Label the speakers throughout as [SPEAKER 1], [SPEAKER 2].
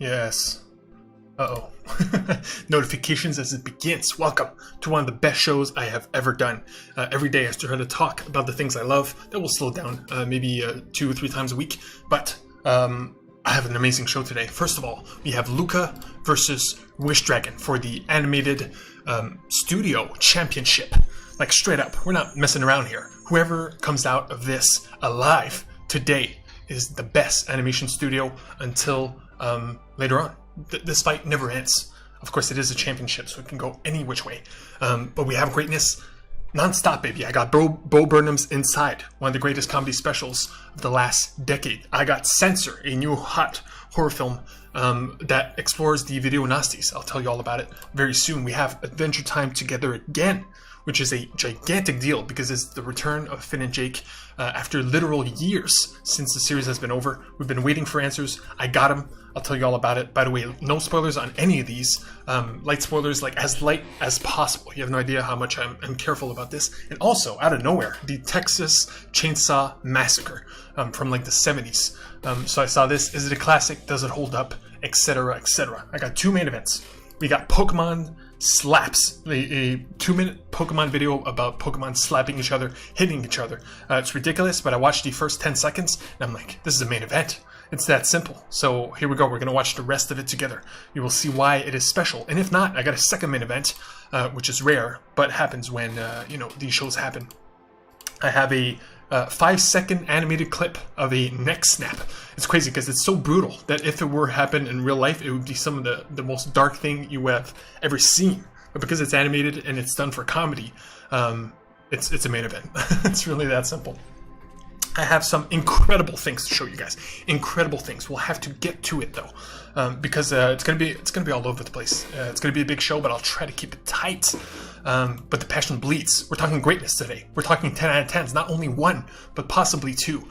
[SPEAKER 1] Yes. Uh-oh. Notifications as it begins. Welcome to one of the best shows I have ever done. Every day I try to talk about the things I love. That will slow down maybe 2 or 3 times a week. But I have an amazing show today. First of all, we have Luca versus Wish Dragon for the animated studio championship. Like straight up. We're not messing around here. Whoever comes out of this alive today is the best animation studio until later on. This fight never ends. Of course, it is a championship, so it can go any which way. But we have greatness non-stop, baby. I got Bo Burnham's Inside, one of the greatest comedy specials of the last decade. I got Censor, a new hot horror film that explores the video nasties. I'll tell you all about it very soon. We have Adventure Time Together Again, which is a gigantic deal because it's the return of Finn and Jake after literal years since the series has been over. We've been waiting for answers. I got them. I'll tell you all about it. By the way, no spoilers on any of these. Light spoilers, like as light as possible. You have no idea how much I'm careful about this. And also, out of nowhere, the Texas Chainsaw Massacre from like the 70s. So I saw this. Is it a classic? Does it hold up? Etc. etc. I got 2 main events. We got Pokemon Slaps, a 2-minute Pokemon video about Pokemon slapping each other, hitting each other. It's ridiculous, but I watched the first 10 seconds, and I'm like, this is a main event. It's that simple. So here we go. We're going to watch the rest of it together. You will see why it is special. And if not, I got a second main event, which is rare, but happens when, these shows happen. I have a 5-second animated clip of a neck snap. It's crazy because it's so brutal that if it were to happen in real life, it would be some of the most dark thing you have ever seen. But because it's animated and it's done for comedy, it's a main event. It's really that simple. I have some incredible things to show you guys. Incredible things. We'll have to get to it though, because it's gonna be all over the place. It's gonna be a big show, but I'll try to keep it tight. But the passion bleeds. We're talking greatness today. We're talking 10 out of 10s, not only 1, but possibly 2.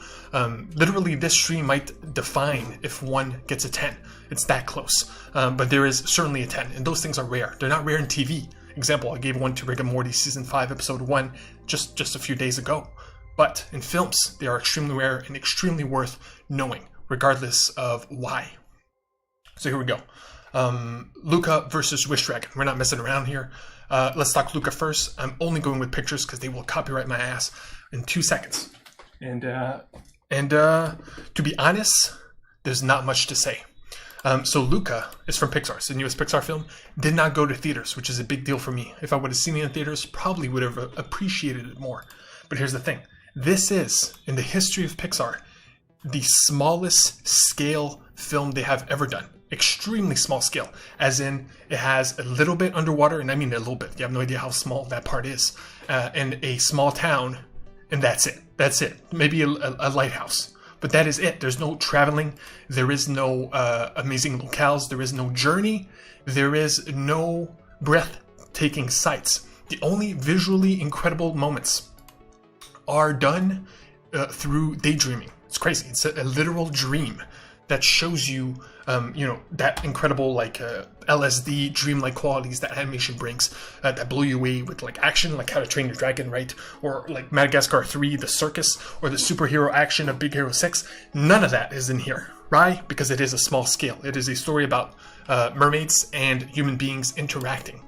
[SPEAKER 1] Literally, this stream might define if 1 gets a 10. It's that close. But there is certainly a 10, and those things are rare. They're not rare in TV. Example, I gave one to Rick and Morty season 5, episode 1, just a few days ago. But in films, they are extremely rare and extremely worth knowing, regardless of why. So here we go. Luca versus Wish Dragon. We're not messing around here. Let's talk Luca first. I'm only going with pictures because they will copyright my ass in 2 seconds. And to be honest, there's not much to say. So Luca is from Pixar. It's the newest Pixar film. Did not go to theaters, which is a big deal for me. If I would have seen it in theaters, probably would have appreciated it more. But here's the thing. This is, in the history of Pixar, the smallest scale film they have ever done. Extremely small scale, as in it has a little bit underwater, and I mean a little bit. You have no idea how small that part is. And a small town, and that's it. That's it. Maybe a lighthouse. But that is it. There's no traveling. There is no amazing locales. There is no journey. There is no breathtaking sights. The only visually incredible moments are done through daydreaming. It's crazy. It's a literal dream that shows you, that incredible LSD dreamlike qualities that animation brings that blow you away with like action, like How to Train Your Dragon, right? Or like Madagascar 3, the circus, or the superhero action of Big Hero 6. None of that is in here. Why? Because it is a small scale. It is a story about mermaids and human beings interacting.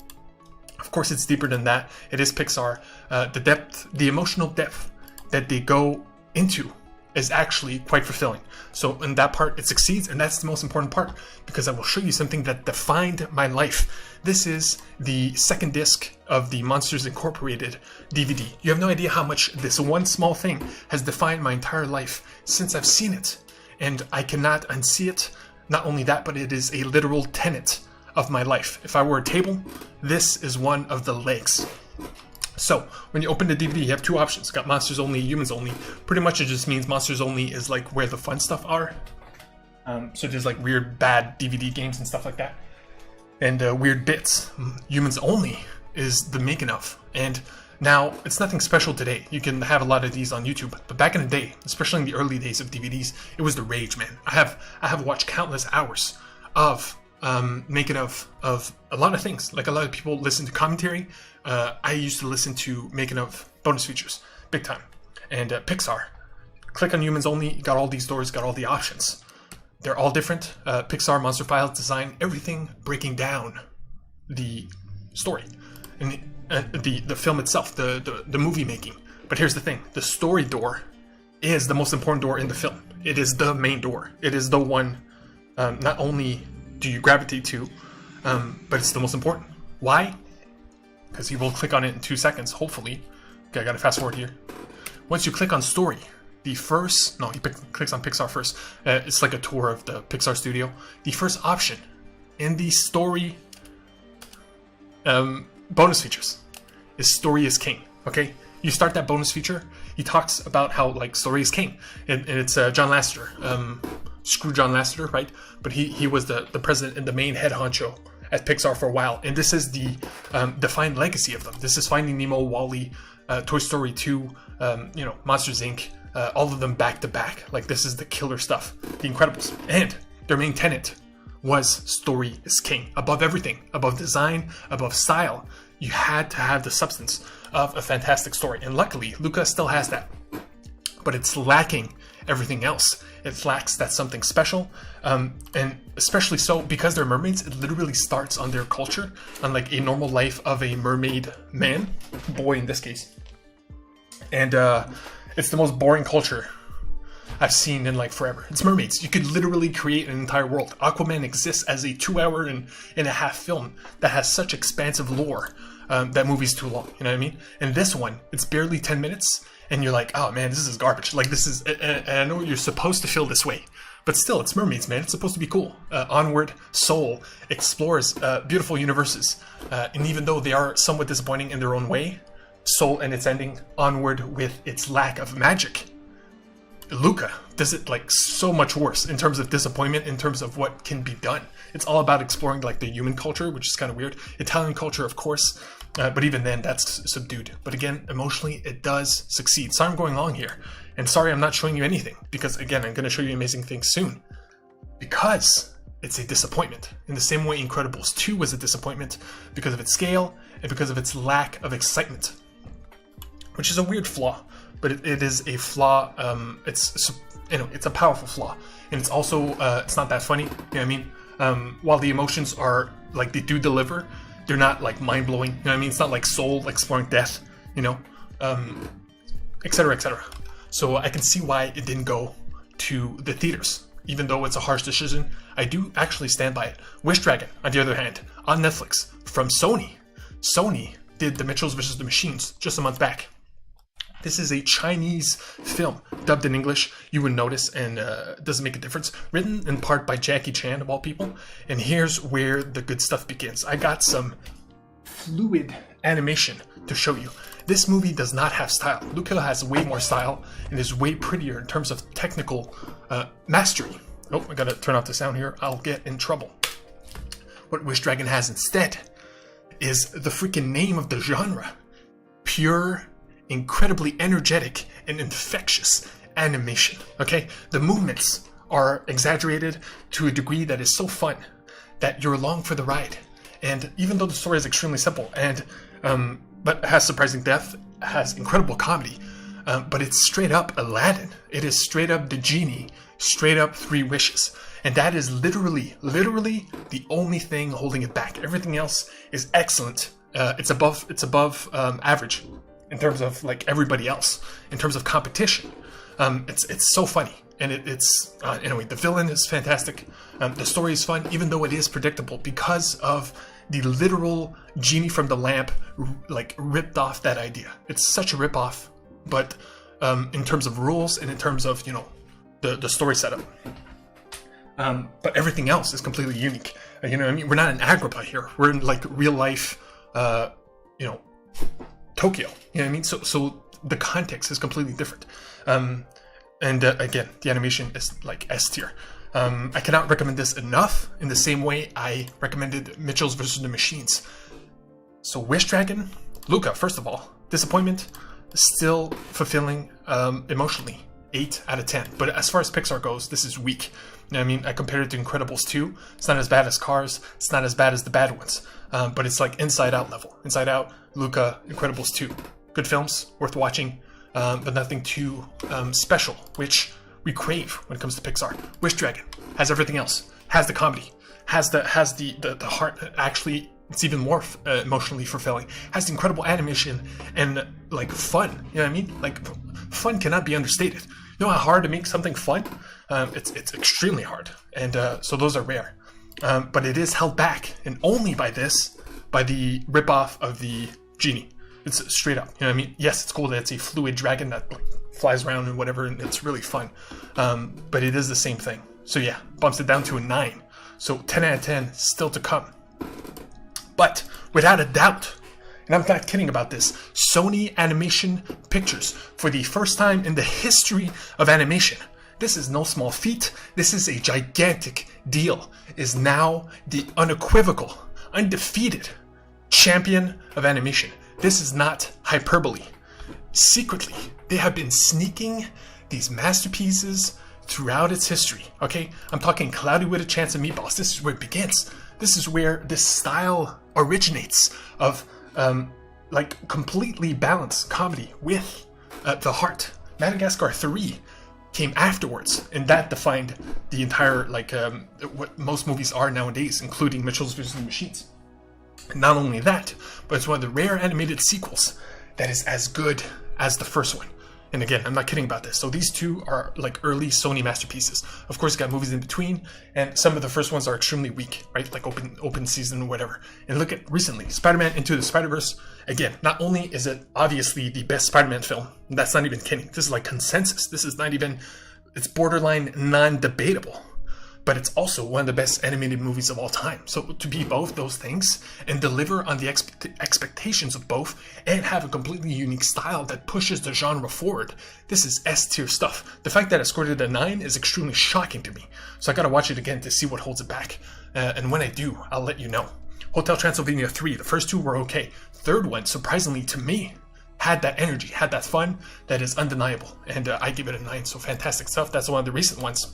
[SPEAKER 1] Of course, it's deeper than that. It is Pixar. The depth, the emotional depth that they go into is actually quite fulfilling. So in that part, it succeeds, and that's the most important part, because I will show you something that defined my life. This is the second disc of the Monsters Incorporated DVD. You have no idea how much this one small thing has defined my entire life since I've seen it, and I cannot unsee it. Not only that, but it is a literal tenet of my life. If I were a table, this is one of the legs. So, when you open the DVD, you have 2 options. Got Monsters Only, Humans Only. Pretty much it just means Monsters Only is like where the fun stuff are. So there's like weird, bad DVD games and stuff like that. And weird bits. Humans Only is the making of. And now, it's nothing special today. You can have a lot of these on YouTube. But back in the day, especially in the early days of DVDs, it was the rage, man. I have watched countless hours of making of a lot of things. Like a lot of people listen to commentary. I used to listen to making of bonus features, big time. And Pixar, click on Humans Only, got all these doors, got all the options. they're all different. Pixar, Monster Files, design, everything breaking down the story and the film itself, the movie making. But here's the thing: the story door is the most important door in the film. It is the main door. It is the one. Not only do you gravitate to, but it's the most important. Why? Because you will click on it in 2 seconds, hopefully. Okay, I gotta fast forward here. Once you click on story, he clicks on Pixar first. It's like a tour of the Pixar studio. The first option in the story bonus features is story is king. Okay, you start that bonus feature. He talks about how like story is king, and it's John Lasseter. Screw John Lasseter, right? But he was the president and the main head honcho at Pixar for a while, and this is the defined legacy of them. This is Finding Nemo, WALL-E, Toy Story 2, Monsters Inc., all of them back to back. Like, this is the killer stuff. The Incredibles. And their main tenet was story is king. Above everything, above design, above style, you had to have the substance of a fantastic story. And luckily, Luca still has that. But it's lacking everything else. It lacks that something special, and especially so because they're mermaids. It literally starts on their culture, on like a normal life of a mermaid man, boy in this case, and it's the most boring culture I've seen in like forever. It's mermaids. You could literally create an entire world. Aquaman exists as a 2 hour and a half film that has such expansive lore. That movie's too long, you know what I mean? And this one, it's barely 10 minutes. And you're like, oh man, this is garbage. Like, this is, and I know you're supposed to feel this way, but still, it's mermaids, man. It's supposed to be cool. Onward, Soul explores beautiful universes, and even though they are somewhat disappointing in their own way, Soul and its ending, Onward with its lack of magic, Luca does it like so much worse in terms of disappointment, in terms of what can be done. It's all about exploring like the human culture, which is kind of weird. Italian culture, of course. But even then, that's subdued. But again, emotionally, it does succeed. Sorry I'm going long here. And sorry I'm not showing you anything. Because again, I'm going to show you amazing things soon. Because it's a disappointment. In the same way Incredibles 2 was a disappointment because of its scale and because of its lack of excitement. Which is a weird flaw. But it is a flaw. It's a powerful flaw. And it's also, it's not that funny. You know what I mean? While the emotions are, like, they do deliver, they're not like mind-blowing, you know what I mean? It's not like Soul exploring death, etc., etc. So I can see why it didn't go to the theaters. Even though it's a harsh decision, I do actually stand by it. Wish Dragon, on the other hand, on Netflix, from Sony. Sony did The Mitchells vs. the Machines just a month back. This is a Chinese film, dubbed in English. You would notice, and it doesn't make a difference. Written in part by Jackie Chan, of all people. And here's where the good stuff begins. I got some fluid animation to show you. This movie does not have style. Luca has way more style and is way prettier in terms of technical mastery. Oh, I gotta turn off the sound here. I'll get in trouble. What Wish Dragon has instead is the freaking name of the genre. Pure, incredibly energetic and infectious animation. Okay, the movements are exaggerated to a degree that is so fun that you're along for the ride. And even though the story is extremely simple and but has surprising depth, has incredible comedy, but it's straight up Aladdin. It is straight up the genie, straight up Three Wishes. And that is literally the only thing holding it back. Everything else is excellent. It's above average in terms of like everybody else, in terms of competition. It's so funny, and anyway, the villain is fantastic. The story is fun, even though it is predictable because of the literal genie from the lamp like ripped off that idea. It's such a rip off, but in terms of rules and in terms of the story setup. But everything else is completely unique. You know what I mean? We're not in Agrabah here. We're in like real life, Tokyo. You know what I mean? So the context is completely different. Again, the animation is like S tier. I cannot recommend this enough in the same way I recommended Mitchells vs. the Machines. So Wish Dragon, Luca, first of all, disappointment, still fulfilling emotionally, 8 out of 10. But as far as Pixar goes, this is weak. You know what I mean? I compared it to Incredibles 2. It's not as bad as Cars. It's not as bad as the bad ones. But it's like Inside Out level. Inside Out, Luca, Incredibles 2. Good films, worth watching, but nothing too special, which we crave when it comes to Pixar. Wish Dragon has everything else, has the comedy, has the heart. Actually, it's even more emotionally fulfilling. Has the incredible animation and like fun. You know what I mean? Like fun cannot be understated. You know how hard to make something fun? It's extremely hard, and so those are rare. But it is held back, and only by the ripoff of the Genie. It's straight up. You know what I mean? Yes, it's cool that it's a fluid dragon that like, flies around and whatever, and it's really fun. But it is the same thing. So yeah, bumps it down to a 9. So 10 out of 10 still to come. But without a doubt, and I'm not kidding about this, Sony Animation Pictures, for the first time in the history of animation, this is no small feat, this is a gigantic deal, is now the unequivocal, undefeated champion of animation. This is not hyperbole. Secretly, they have been sneaking these masterpieces throughout its history, okay? I'm talking Cloudy with a Chance of Meatballs. This is where it begins. This is where this style originates of like completely balanced comedy with the heart. Madagascar 3 came afterwards, and that defined the entire, like, what most movies are nowadays, including Mitchell's vs. the Machines. And not only that, but it's one of the rare animated sequels that is as good as the first one. And again, I'm not kidding about this. So these two are like early Sony masterpieces. Of course, you got movies in between, and some of the first ones are extremely weak, right? Like open season or whatever. And look at recently, Spider-Man Into the Spider-Verse. Again, not only is it obviously the best Spider-Man film, that's not even kidding. This is like consensus. This is not even, it's borderline non-debatable. But it's also one of the best animated movies of all time. So to be both those things and deliver on the expectations of both and have a completely unique style that pushes the genre forward, this is S-tier stuff. The fact that it scored it a 9 is extremely shocking to me. So I gotta watch it again to see what holds it back. And when I do, I'll let you know. Hotel Transylvania 3, the first two were okay. Third one, surprisingly to me, had that energy, had that fun that is undeniable. And I give it a 9, so fantastic stuff. That's one of the recent ones.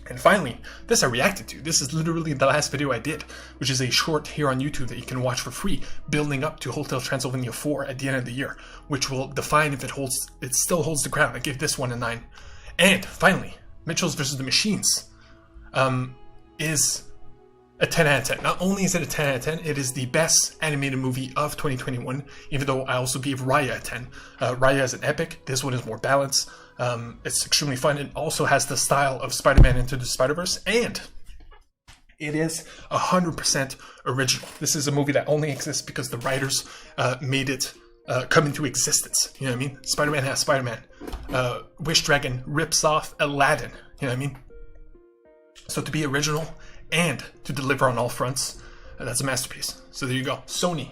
[SPEAKER 1] And finally, this I reacted to. This is literally the last video I did, which is a short here on YouTube that you can watch for free, building up to Hotel Transylvania 4 at the end of the year, which will define if it still holds the crown. I give this one a 9. And finally, Mitchell's vs. the Machines is a 10 out of 10. Not only is it a 10 out of 10, it is the best animated movie of 2021, even though I also gave Raya a 10. Raya is an epic. This one is more balanced. It's extremely fun. It also has the style of Spider-Man Into the Spider-Verse, and it is 100% original. This is a movie that only exists because the writers made it come into existence. You know what I mean? Spider-Man has Spider-Man. Wish Dragon rips off Aladdin. You know what I mean? So to be original and to deliver on all fronts, that's a masterpiece. So there you go. Sony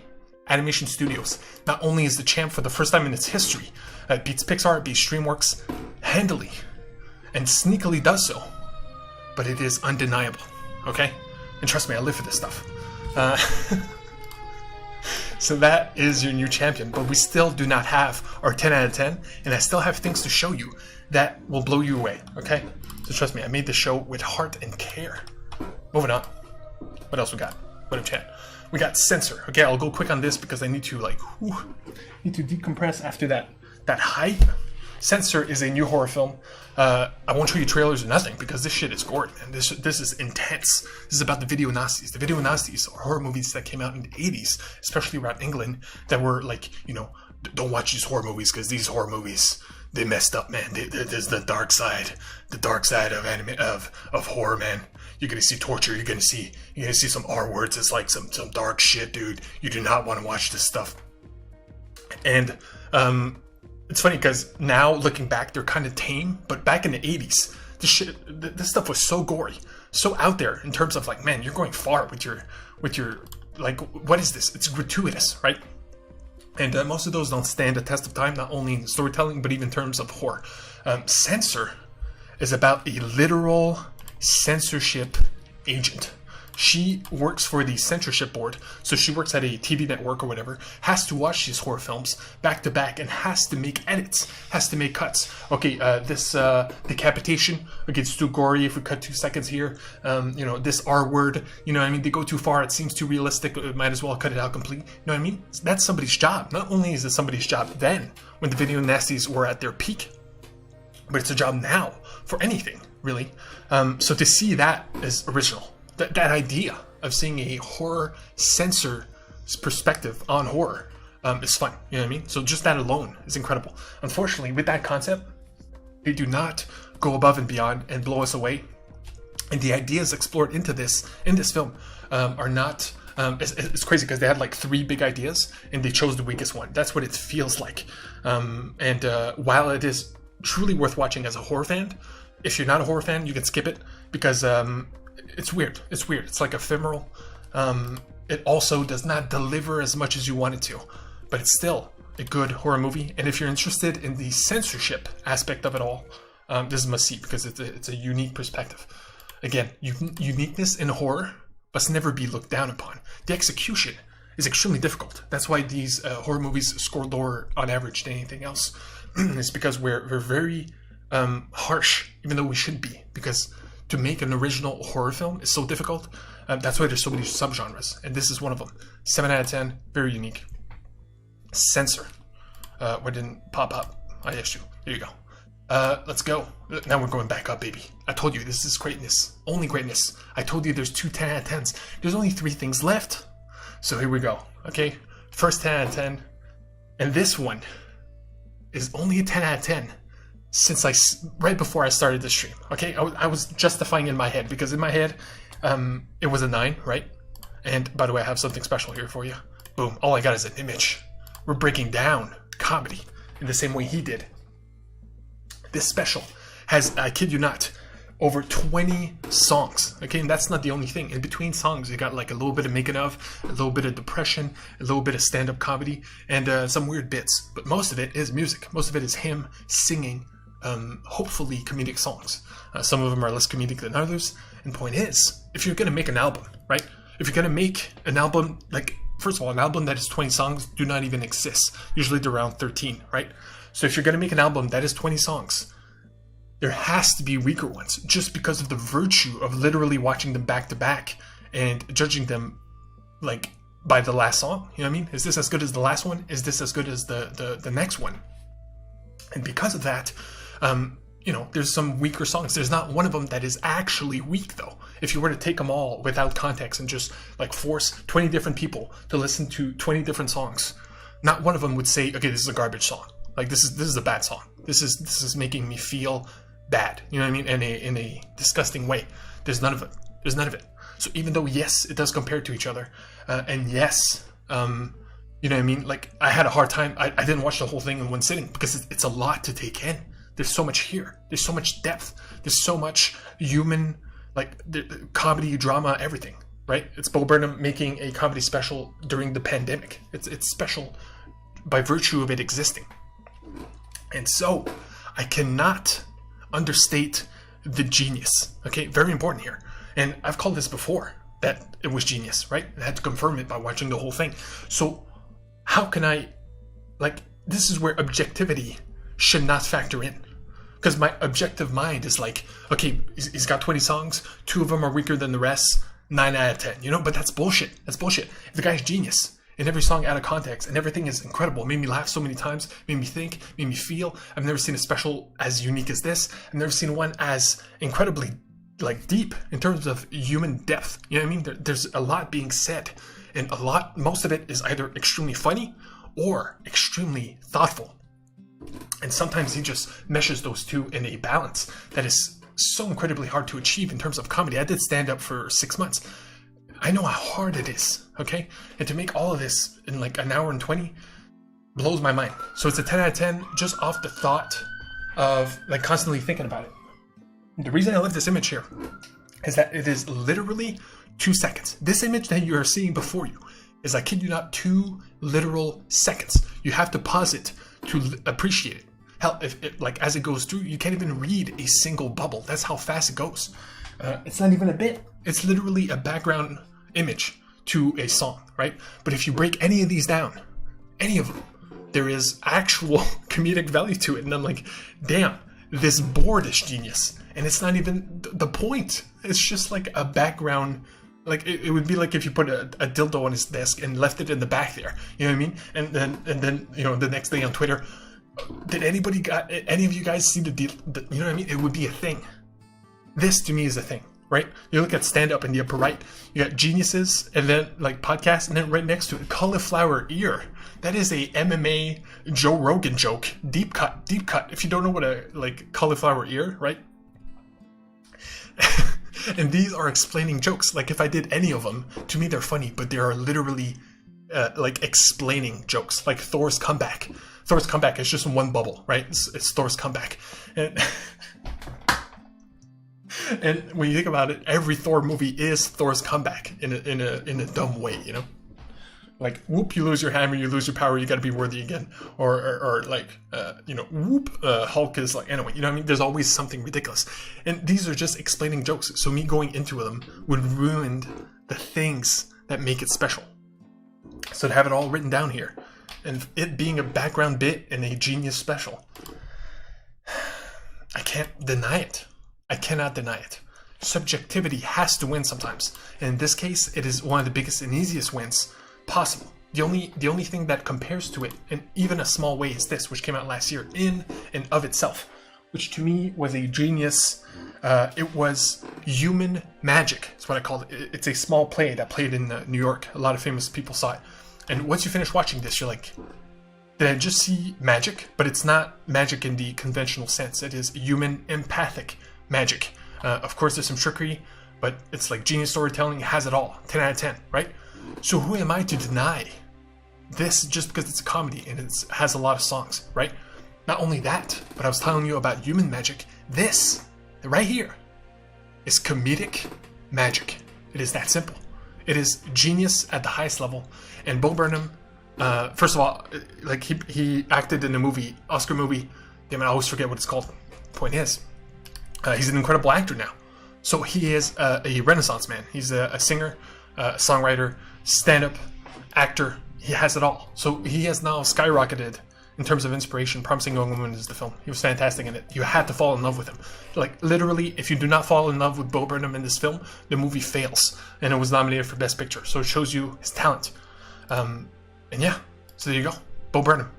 [SPEAKER 1] Animation Studios not only is the champ for the first time in its history, it beats Pixar, it beats DreamWorks handily, and sneakily does so, but it is undeniable, okay? And trust me, I live for this stuff. So that is your new champion, but we still do not have our 10 out of 10, and I still have things to show you that will blow you away, okay? So trust me, I made this show with heart and care. Moving on. What else we got? What up, chat? We got Censor. Okay, I'll go quick on this because I need to need to decompress after that hype. Censor is a new horror film. I won't show you trailers or nothing because this shit is gory, man. This is intense. This is about the video nasties. The video nasties are horror movies that came out in the 80s, especially around England, that were like, you know, don't watch these horror movies because these horror movies, they messed up, man. There's the dark side of horror, man. You're gonna see torture. You're gonna see some R words. It's like some dark shit, dude. You do not want to watch this stuff. And it's funny because now looking back, they're kind of tame. But back in the 80s, this stuff was so gory, so out there in terms of like, man, you're going far with your like, what is this? It's gratuitous, right? And most of those don't stand the test of time, not only in storytelling, but even in terms of horror. Censor is about a literal censorship agent. She works for the censorship board, so she works at a TV network or whatever, has to watch these horror films back to back and has to make edits, has to make cuts. Okay, this decapitation, okay, it's too gory if we cut 2 seconds here. You know, this R word, you know what I mean? They go too far, it seems too realistic, might as well cut it out completely. You know what I mean? That's somebody's job. Not only is it somebody's job then, when the video nasties were at their peak, but it's a job now for anything, really. So to see that as original, that idea of seeing a horror censor's perspective on horror is fun. You know what I mean? So just that alone is incredible. Unfortunately, with that concept, they do not go above and beyond and blow us away. And the ideas explored in this film are not. It's crazy because they had like 3 big ideas and they chose the weakest one. That's what it feels like. And while it is truly worth watching as a horror fan, if you're not a horror fan, you can skip it because it's weird. It's weird. It's like ephemeral. It also does not deliver as much as you want it to, but it's still a good horror movie. And if you're interested in the censorship aspect of it all, this is a must see because it's a unique perspective. Again, uniqueness in horror must never be looked down upon. The execution is extremely difficult. That's why these horror movies score lower on average than anything else. It's because we're very harsh, even though we should be, because to make an original horror film is so difficult. That's why there's so many subgenres, and this is one of them. 7 out of 10, very unique. Censor. What didn't pop up? I asked you. There you go. Let's go. Now we're going back up, baby. I told you, this is greatness. Only greatness. I told you there's 2 10 out of 10s. There's only 3 things left. So here we go. Okay? First 10 out of 10. And this one is only a 10 out of 10 since right before I started the stream. Okay? I was justifying in my head because in my head, it was a 9, right? And by the way, I have something special here for you. Boom. All I got is an image. We're breaking down comedy in the same way he did. This special has, I kid you not, over 20 songs. Okay, and that's not the only thing. In between songs, you got like a little bit of making of, a little bit of depression, a little bit of stand-up comedy, and some weird bits. But most of it is music. Most of it is him singing, hopefully comedic songs. Some of them are less comedic than others. And point is, if you're gonna make an album, right? If you're gonna make an album, like, first of all, an album that is 20 songs do not even exist. Usually they're around 13, right? So if you're going to make an album that is 20 songs, there has to be weaker ones just because of the virtue of literally watching them back to back and judging them like by the last song. You know what I mean? Is this as good as the last one? Is this as good as the next one? And because of that, there's some weaker songs. There's not one of them that is actually weak though. If you were to take them all without context and just like force 20 different people to listen to 20 different songs, not one of them would say, okay, this is a garbage song. Like this is a bad song. This is making me feel bad. You know what I mean? In a disgusting way. There's none of it. There's none of it. So even though yes, it does compare to each other, and yes, you know what I mean? Like I had a hard time. I didn't watch the whole thing in one sitting because it's a lot to take in. There's so much here. There's so much depth. There's so much human, like the comedy, drama, everything. Right? It's Bo Burnham making a comedy special during the pandemic. It's special by virtue of it existing. And so, I cannot understate the genius. Okay, very important here. And I've called this before, that it was genius, right? I had to confirm it by watching the whole thing. So, how can I, this is where objectivity should not factor in. Because my objective mind is like, okay, he's got 20 songs, 2 of them are weaker than the rest, 9 out of 10, but that's bullshit. That's bullshit. If the guy's genius, and every song out of context, and everything is incredible. It made me laugh so many times, made me think, made me feel. I've never seen a special as unique as this. I've never seen one as incredibly, deep in terms of human depth. You know what I mean? There's a lot being said, and most of it is either extremely funny or extremely thoughtful. And sometimes he just meshes those two in a balance that is so incredibly hard to achieve in terms of comedy. I did stand up for 6 months. I know how hard it is, okay? And to make all of this in like an hour and 20 blows my mind. So it's a 10 out of 10 just off the thought of constantly thinking about it. The reason I left this image here is that it is literally 2 seconds. This image that you are seeing before you is, I kid you not, 2 literal seconds. You have to pause it to appreciate it. Hell, as it goes through, you can't even read a single bubble. That's how fast it goes. It's not even a bit. It's literally a background image to a song, right? But if you break any of these down, any of them, there is actual comedic value to it. And I'm like, damn, this board is genius. And it's not even the point. It's just like a background. Like it would be like if you put a dildo on his desk and left it in the back there. You know what I mean? And then the next day on Twitter, Did any of you guys see the deal? You know what I mean? It would be a thing. This to me is a thing, right? You look at stand up in the upper right, you got geniuses, and then like podcasts, and then right next to it, cauliflower ear. That is a MMA Joe Rogan joke. Deep cut. If you don't know what a like cauliflower ear, right? And these are explaining jokes. Like if I did any of them, to me they're funny, but they are literally like explaining jokes. Like Thor's comeback. Thor's comeback is just one bubble, right? It's Thor's comeback. And and when you think about it, every Thor movie is Thor's comeback in a dumb way, you know? Like, whoop, you lose your hammer, you lose your power, you gotta be worthy again. Or like, you know, whoop, Hulk is like, anyway, you know what I mean? There's always something ridiculous. And these are just explaining jokes, so me going into them would ruin the things that make it special. So to have it all written down here, and it being a background bit in a genius special, I can't deny it. I cannot deny it. Subjectivity has to win sometimes. And in this case, it is one of the biggest and easiest wins possible. The only thing that compares to it in even a small way is this, which came out last year in and of itself, which to me was a genius. It was human magic. That's what I called it. It's a small play that played in New York. A lot of famous people saw it. And once you finish watching this, you're like, did I just see magic? But it's not magic in the conventional sense. It is human empathic magic. Of course, there's some trickery, but it's like genius storytelling. It has it all. 10 out of 10, right? So who am I to deny this just because it's a comedy and it has a lot of songs, right? Not only that, but I was telling you about human magic. This, right here, is comedic magic. It is that simple. It is genius at the highest level. And Bo Burnham, first of all, like he acted in a movie, Oscar movie. Damn it, I always forget what it's called. Point is, he's an incredible actor now. So he is a Renaissance man. He's a singer, songwriter, stand-up, actor. He has it all. So he has now skyrocketed in terms of inspiration. Promising Young Woman is the film. He was fantastic in it. You had to fall in love with him. Like, literally, if you do not fall in love with Bo Burnham in this film, the movie fails. And it was nominated for Best Picture. So it shows you his talent. And yeah, so there you go. Bo Burnham.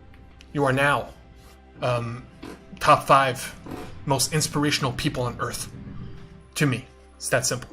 [SPEAKER 1] You are now top 5 most inspirational people on Earth. To me. It's that simple.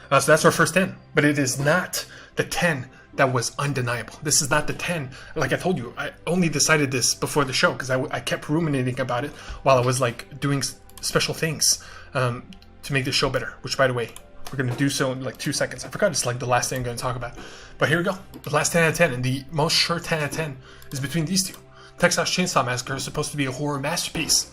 [SPEAKER 1] So that's our first 10. But it is not the 10 that was undeniable. This is not the 10. Like I told you, I only decided this before the show because I kept ruminating about it while I was like doing special things to make the show better. Which, by the way, we're going to do so in like 2 seconds. I forgot it's like the last thing I'm going to talk about. But here we go. The last 10 out of 10. And the most sure 10 out of 10 is between these two. Texas Chainsaw Massacre is supposed to be a horror masterpiece.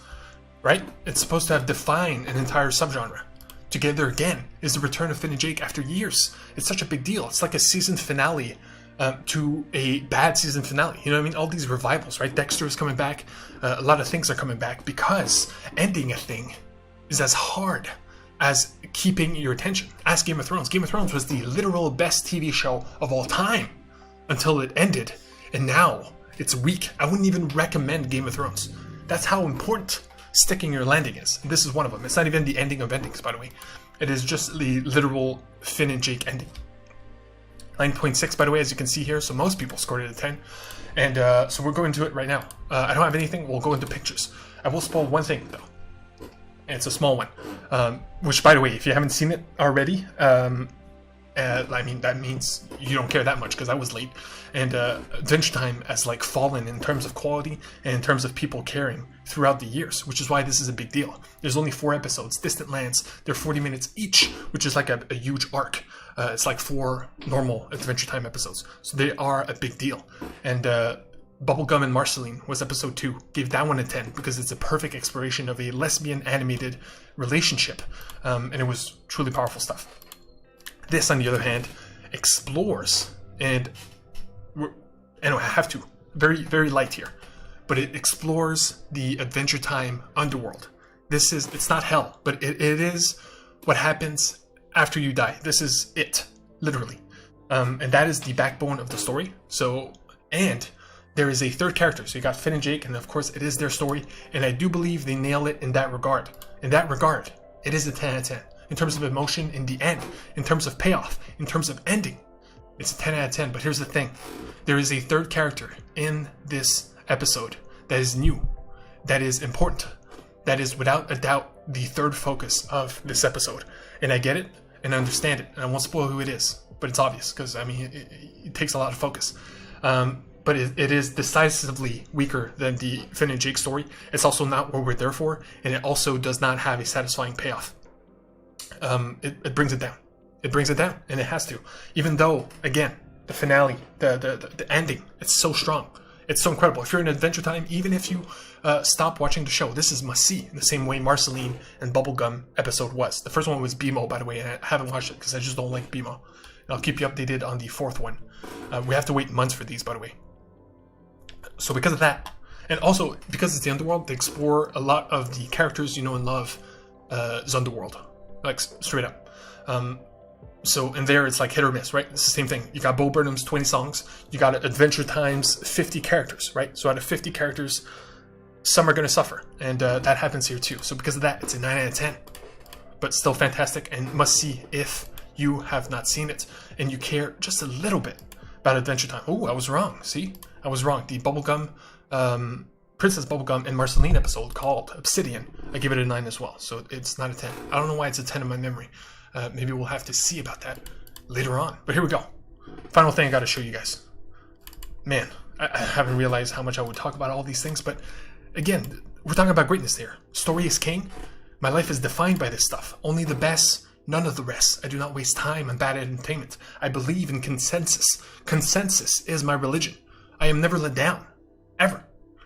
[SPEAKER 1] Right? It's supposed to have defined an entire subgenre. Together Again is the return of Finn and Jake after years. It's such a big deal. It's like a season finale to a bad season finale. You know what I mean? All these revivals, right? Dexter is coming back. A lot of things are coming back because ending a thing is as hard as keeping your attention. Ask Game of Thrones. Game of Thrones was the literal best TV show of all time until it ended. And now it's weak. I wouldn't even recommend Game of Thrones. That's how important sticking your landing is. And this is one of them. It's not even the ending of endings, by the way. It is just the literal Finn and Jake ending. 9.6, by the way, as you can see here. So most people scored it a 10. And so we're going to it right now. I don't have anything. We'll go into pictures. I will spoil one thing, though. And it's a small one. Which, by the way, if you haven't seen it already, I mean, that means you don't care that much because I was late. And Adventure Time has like fallen in terms of quality and in terms of people caring throughout the years, which is why this is a big deal. There's only 4 episodes, Distant Lands. They're 40 minutes each, which is like a huge arc. It's like 4 normal Adventure Time episodes. So they are a big deal. And Bubblegum and Marceline was episode 2. Gave that one a 10 because it's a perfect exploration of a lesbian animated relationship. And it was truly powerful stuff. This, on the other hand, explores, and I have to, very, very light here, but it explores the Adventure Time underworld. It's not hell, but it is what happens after you die. This is it, literally. And that is the backbone of the story. So, and there is a third character. So you got Finn and Jake, and of course it is their story, and I do believe they nail it in that regard. In that regard, it is a 10 out of 10. In terms of emotion in the end, in terms of payoff, in terms of ending, it's a 10 out of 10. But here's the thing. There is a third character in this episode that is new, that is important, that is without a doubt the third focus of this episode. And I get it and I understand it, and I won't spoil who it is, but it's obvious because I mean it takes a lot of focus. But it is decisively weaker than the Finn and Jake story. It's also not what we're there for, and it also does not have a satisfying payoff. It brings it down. It brings it down, and it has to. Even though, again, the finale, the ending, it's so strong. It's so incredible. If you're in Adventure Time, even if you stop watching the show, this is must-see in the same way Marceline and Bubblegum episode was. The first one was BMO, by the way, and I haven't watched it because I just don't like BMO. And I'll keep you updated on the fourth one. We have to wait months for these, by the way. So because of that, and also because it's the Underworld, they explore a lot of the characters you know and love Zunderworld, like straight up. So in there it's like hit or miss, right? It's the same thing. You got Bo Burnham's 20 songs, you got Adventure Time's 50 characters, right? So out of 50 characters, some are going to suffer, and that happens here too. So because of that, it's a 9 out of 10, but still fantastic and must see if you have not seen it and you care just a little bit about Adventure Time. Oh, I was wrong. See? I was wrong. The Bubblegum, Princess Bubblegum and Marceline episode called Obsidian, I give it a 9 as well. So it's not a 10. I don't know why it's a 10 in my memory. Maybe we'll have to see about that later on. But here we go. Final thing I got to show you guys. Man, I haven't realized how much I would talk about all these things. But again, we're talking about greatness here. Story is king. My life is defined by this stuff. Only the best. None of the rest. I do not waste time on bad entertainment. I believe in consensus. Consensus is my religion. I am never let down. Ever.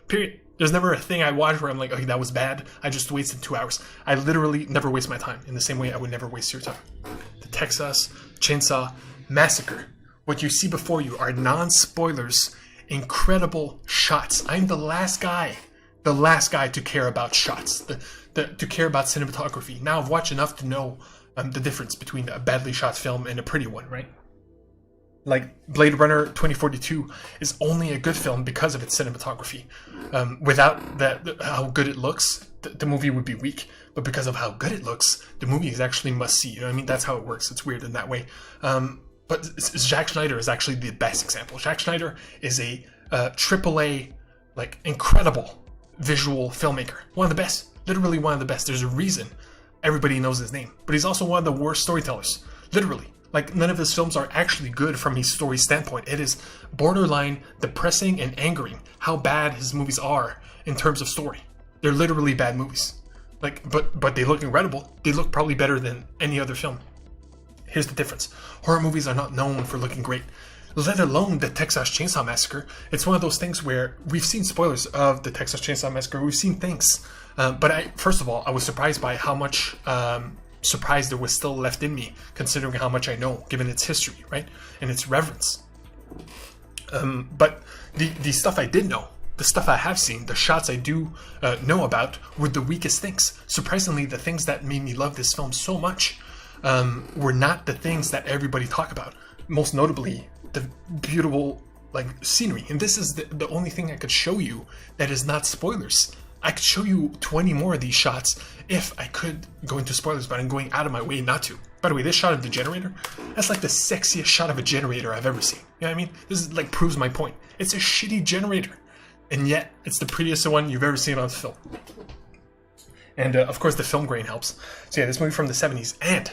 [SPEAKER 1] Period. There's never a thing I watch where I'm like, okay, that was bad. I just wasted 2 hours. I literally never waste my time in the same way I would never waste your time. The Texas Chainsaw Massacre. What you see before you are non-spoilers, incredible shots. I'm the last guy to care about shots, to care about cinematography. Now I've watched enough to know the difference between a badly shot film and a pretty one, right? Like Blade Runner 2042 is only a good film because of its cinematography. Without that, how good it looks, the movie would be weak. But because of how good it looks, the movie is actually must see. You know what I mean? That's how it works. It's weird in that way. But Zack Snyder is actually the best example. Zack Snyder is a AAA, like incredible visual filmmaker. One of the best. Literally one of the best. There's a reason everybody knows his name. But he's also one of the worst storytellers. Literally. Like, none of his films are actually good from a story standpoint. It is borderline depressing and angering how bad his movies are in terms of story. They're literally bad movies. Like, but they look incredible. They look probably better than any other film. Here's the difference. Horror movies are not known for looking great. Let alone the Texas Chainsaw Massacre. It's one of those things where we've seen spoilers of the Texas Chainsaw Massacre. We've seen things. But first of all, I was surprised by how much surprise there was still left in me, considering how much I know, given its history, right? And its reverence. But the stuff I did know, the stuff I have seen, the shots I do know about, were the weakest things. Surprisingly, the things that made me love this film so much were not the things that everybody talk about. Most notably, the beautiful scenery. And this is the only thing I could show you that is not spoilers. I could show you 20 more of these shots if I could go into spoilers, but I'm going out of my way not to. By the way, this shot of the generator, that's like the sexiest shot of a generator I've ever seen. You know what I mean? This is proves my point. It's a shitty generator, and yet it's the prettiest one you've ever seen on film. And of course, the film grain helps. So yeah, this movie from the 70s, and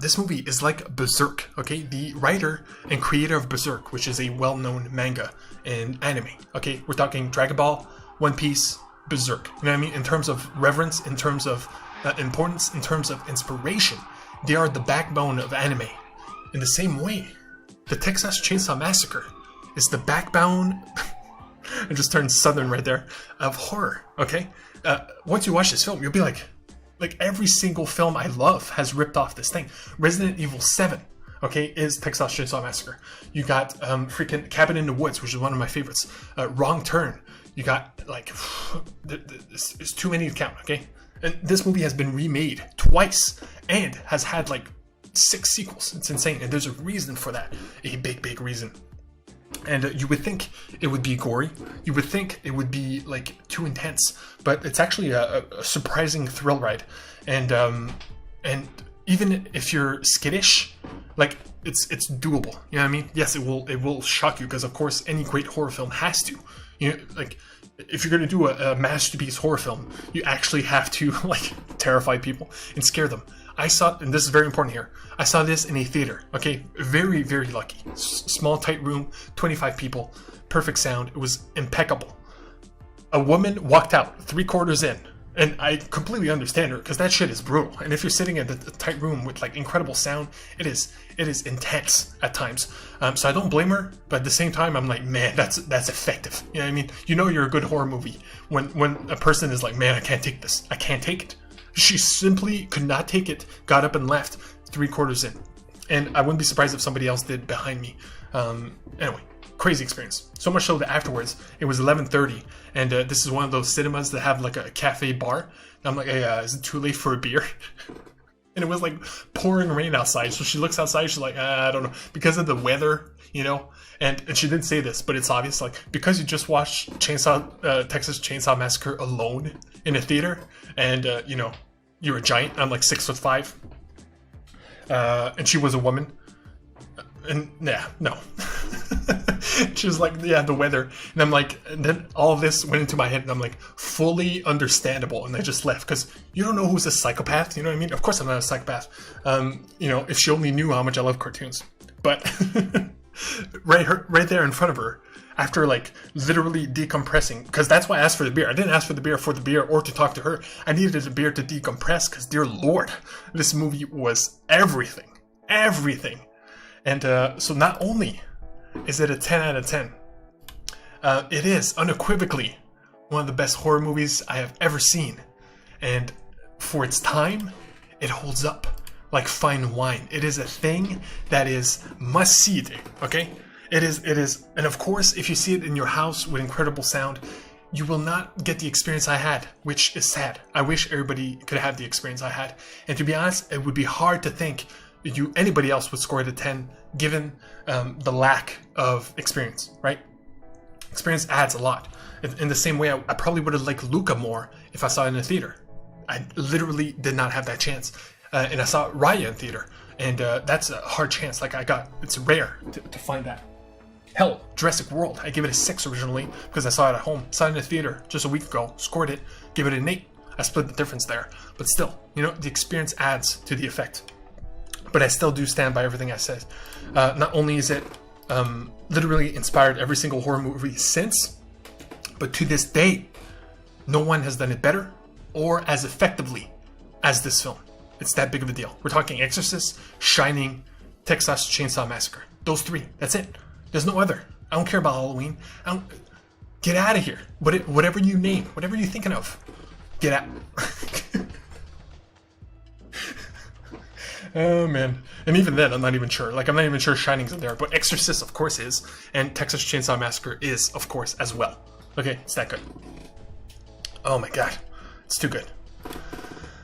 [SPEAKER 1] this movie is like Berserk, okay? The writer and creator of Berserk, which is a well-known manga and anime, okay? We're talking Dragon Ball, One Piece, Berserk. You know what I mean? In terms of reverence, in terms of importance, in terms of inspiration, they are the backbone of anime. In the same way, the Texas Chainsaw Massacre is the backbone, I just turned southern right there, of horror, okay? Once you watch this film, you'll be like every single film I love has ripped off this thing. Resident Evil 7, okay, is Texas Chainsaw Massacre. You got freaking Cabin in the Woods, which is one of my favorites. Wrong Turn. You got, there's too many to count, okay? And this movie has been remade twice and has had 6 sequels. It's insane, and there's a reason for that. A big, big reason. And you would think it would be gory. You would think it would be too intense, but it's actually a surprising thrill ride. And even if you're skittish, it's doable. You know what I mean? Yes, it will shock you because of course any great horror film has to. You know, like, if you're gonna do a masterpiece horror film, you actually have to like terrify people and scare them. I saw, and this is very important here, I saw this in a theater, okay? Very, very lucky. Small, tight room, 25 people, perfect sound, it was impeccable. A woman walked out 3/4 in, and I completely understand her, because that shit is brutal. And if you're sitting in a tight room with like incredible sound, it is intense at times. So I don't blame her, but at the same time, I'm like, man, that's effective. You know what I mean? You know you're a good horror movie when a person is like, man, I can't take this. I can't take it. She simply could not take it, got up and left 3/4 in. And I wouldn't be surprised if somebody else did behind me. Anyway, crazy experience. So much so that afterwards, it was 11:30, and this is one of those cinemas that have like a cafe bar. And I'm like, hey, is it too late for a beer? And it was like pouring rain outside. So she looks outside, she's like, I don't know, because of the weather, you know? And she didn't say this, but it's obvious, like, because you just watched Texas Chainsaw Massacre alone in a theater, and, you know, you're a giant. I'm like 6'5". And she was a woman. And, yeah, no. She was like, yeah, the weather. And I'm like, and then all of this went into my head, and I'm like, fully understandable. And I just left, because you don't know who's a psychopath, you know what I mean? Of course I'm not a psychopath. You know, if she only knew how much I love cartoons. But right there in front of her, after like literally decompressing, because that's why I asked for the beer. I didn't ask for the beer or to talk to her. I needed a beer to decompress, because dear Lord, this movie was everything. And so not only is it a 10 out of 10, it is unequivocally one of the best horror movies I have ever seen. And for its time, it holds up like fine wine. It is a thing that is must-see, okay? It is, and of course, if you see it in your house with incredible sound, you will not get the experience I had, which is sad. I wish everybody could have the experience I had. And to be honest, it would be hard to think anybody else would score it a 10, given the lack of experience, right? Experience adds a lot. In the same way, I probably would have liked Luca more if I saw it in a theater. I literally did not have that chance. And I saw Raya in theater, and that's a hard chance. Like, it's rare to find that. Hell, Jurassic World, I gave it a 6 originally because I saw it at home. Saw it in a theater just a week ago, scored it, gave it an 8. I split the difference there. But still, you know, the experience adds to the effect. But I still do stand by everything I said. Not only is it literally inspired every single horror movie since, but to this day, no one has done it better or as effectively as this film. It's that big of a deal. We're talking Exorcist, Shining, Texas Chainsaw Massacre. Those 3. That's it. There's no other. I don't care about Halloween. Get out of here. Whatever you name, whatever you're thinking of, get out. Oh man. And even then, I'm not even sure. Like, I'm not even sure Shining's in there, but Exorcist, of course, is, and Texas Chainsaw Massacre is, of course, as well. Okay, it's that good. Oh my god, it's too good.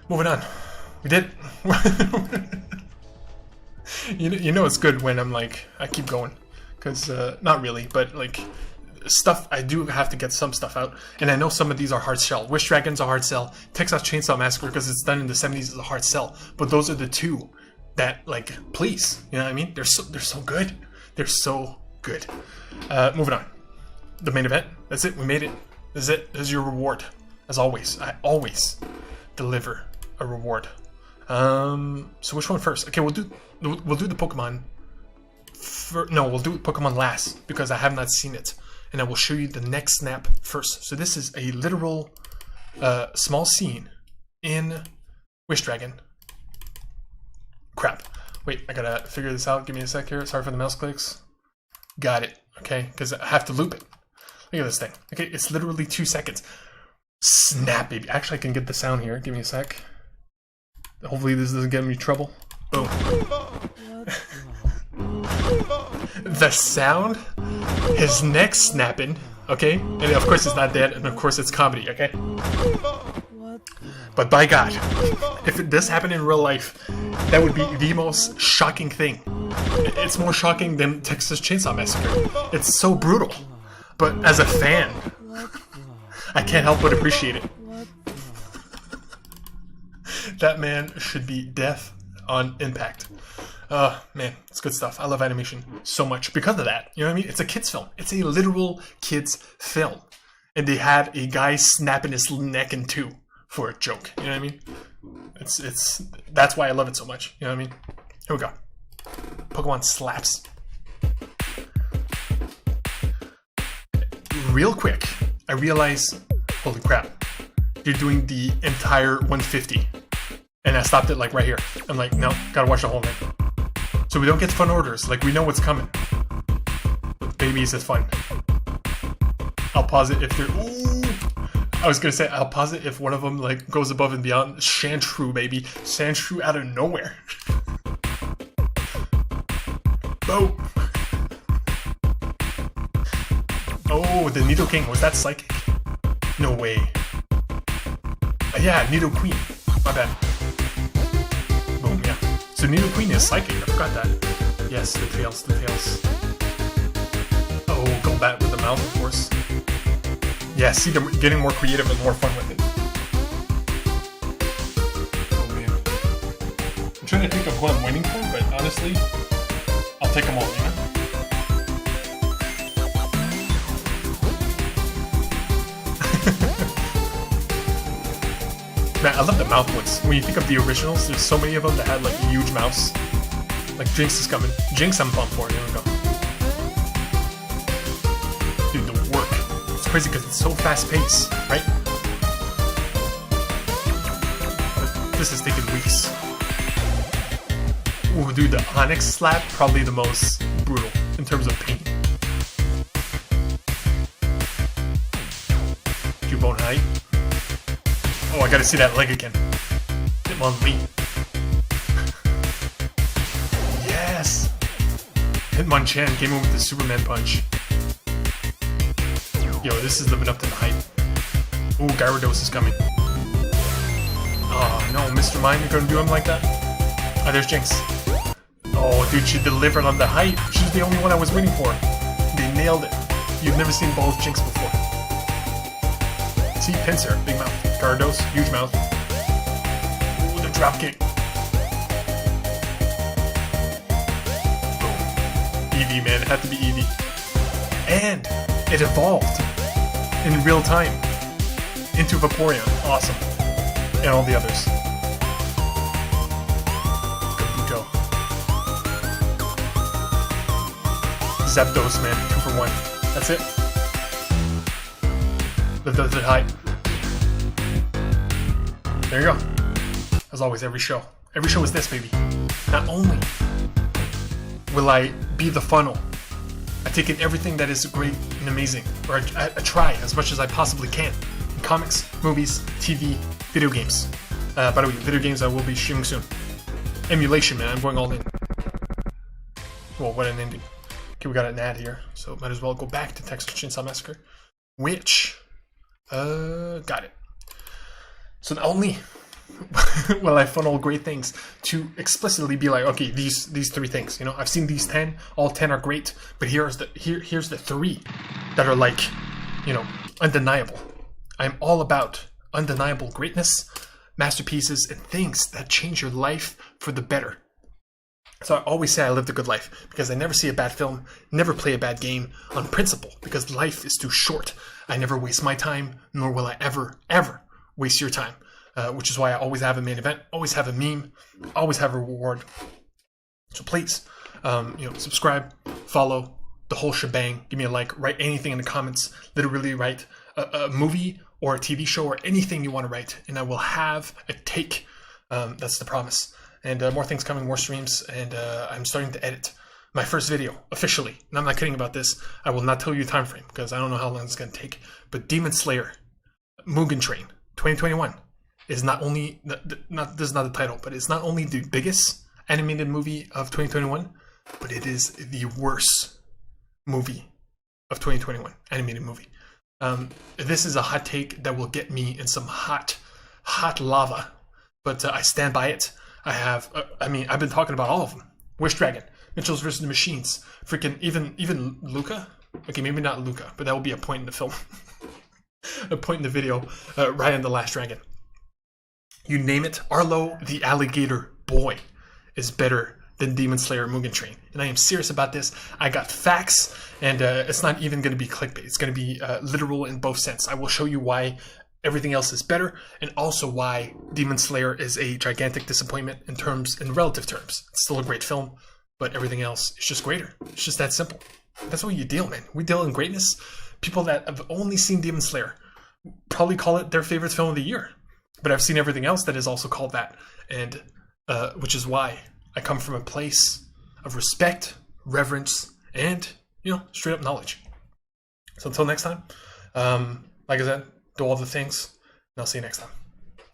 [SPEAKER 1] Moving on. We did it. You know it's good when I'm like, I keep going. Because, not really, but like, stuff, I do have to get some stuff out. And I know some of these are hard sell. Wish Dragon's a hard sell. Texas Chainsaw Massacre, because it's done in the 70s, is a hard sell. But those are the 2 that, like, please, you know what I mean? They're so good. They're so good. Moving on. The main event. That's it. We made it. This is it. This is your reward. As always. I always deliver a reward. So which one first? Okay, we'll do the Pokemon. No, we'll do Pokemon last, because I have not seen it. And I will show you the next snap first. So this is a literal small scene in Wish Dragon. Crap. Wait, I gotta figure this out. Give me a sec here. Sorry for the mouse clicks. Got it. Okay, because I have to loop it. Look at this thing. Okay, it's literally 2 seconds. Snap, baby. Actually, I can get the sound here. Give me a sec. Hopefully this doesn't get me in trouble. Boom. The sound, his neck snapping, okay? And of course it's not dead, and of course it's comedy, okay? But by God, if this happened in real life, that would be the most shocking thing. It's more shocking than Texas Chainsaw Massacre. It's so brutal. But as a fan, I can't help but appreciate it. That man should be death on impact. Man, it's good stuff. I love animation so much because of that. You know what I mean? It's a kid's film. It's a literal kid's film. And they had a guy snapping his neck in two for a joke. You know what I mean? That's why I love it so much. You know what I mean? Here we go. Pokemon slaps. Real quick, I realize, holy crap, you're doing the entire 150. And I stopped it like right here. I'm like, no, gotta watch the whole thing. So we don't get fun orders, like we know what's coming. Babies is fun. I'll pause it if they're, ooh. I was gonna say, I'll pause it if one of them like goes above and beyond. Sandshrew, baby. Sandshrew out of nowhere. Boom. Oh, the Nidoking, was that psychic? No way. Yeah, Nidoqueen. My bad. Boom, yeah. So Nidoqueen is psychic, I forgot that. Yes, the tails. Oh, Golbat with the mouth, of course. Yeah, see, they're getting more creative and more fun with it. Oh man. I'm trying to think of who I'm waiting for, but honestly, I'll take them all, you know? Man, I love the mouth ones. When you think of the originals, there's so many of them that had like huge mouths. Like Jinx is coming. Jinx I'm pumped for, here we go. Dude, the work. It's crazy because it's so fast paced, right? But this is taking weeks. Ooh, dude, the Onyx slap, probably the most brutal in terms of pain. Cubone height. Oh, I gotta see that leg again. Hitmonlee. Yes! Hitmonchan came in with the Superman punch. Yo, this is living up to the hype. Ooh, Gyarados is coming. Oh no, Mr. Mime, you're gonna do him like that? Oh, there's Jinx. Oh, dude, she delivered on the hype. She's the only one I was waiting for. They nailed it. You've never seen both Jinx before. See, Pinsir, big mouth. Gyarados, huge mouth. Ooh, the dropkick. Boom. Eevee, man, it had to be Eevee. And it evolved in real time into Vaporeon. Awesome. And all the others. Kabuto. Zapdos, man, 2 for 1. That's it. The hype. There you go. As always, every show is this, baby. Not only will I be the funnel, I take in everything that is great and amazing, or I try as much as I possibly can. In comics, movies, TV, video games. By the way, video games I will be streaming soon. Emulation, man, I'm going all in. Well, what an ending. Okay, we got an ad here, so might as well go back to Texas Chainsaw Massacre, which, got it. So not only will I funnel great things to explicitly be like, okay, these 3 things, you know, I've seen these 10, all 10 are great, but here's the 3 that are like, you know, undeniable. I'm all about undeniable greatness, masterpieces, and things that change your life for the better. So I always say I lived a good life because I never see a bad film, never play a bad game on principle because life is too short. I never waste my time, nor will I ever waste your time, which is why I always have a main event, always have a meme, always have a reward. So please, you know, subscribe, follow, the whole shebang. Give me a like, write anything in the comments, literally write a movie or a TV show or anything you want to write, and I will have a take. That's the promise. And more things coming, more streams, and I'm starting to edit my first video officially. And I'm not kidding about this. I will not tell you the time frame because I don't know how long it's going to take. But Demon Slayer, Mugen Train, 2021 is not only this is not the title, but it's not only the biggest animated movie of 2021, but it is the worst movie of 2021, animated movie. This is a hot take that will get me in some hot lava, but I stand by it. I have, I've been talking about all of them. Wish Dragon, Mitchell's vs. the Machines, freaking even Luca. Okay, maybe not Luca, but that will be a point in the film, a point in the video. Raya and the Last Dragon. You name it. Arlo the Alligator Boy is better than Demon Slayer Mugen Train. And I am serious about this. I got facts, and it's not even going to be clickbait. It's going to be literal in both sense. I will show you why everything else is better, and also why Demon Slayer is a gigantic disappointment in relative terms. It's still a great film, but everything else is just greater. It's just that simple. That's what you deal, man. We deal in greatness. People that have only seen Demon Slayer probably call it their favorite film of the year, but I've seen everything else that is also called that, and which is why I come from a place of respect, reverence, and straight up knowledge. So until next time, like I said, do all the things, and I'll see you next time.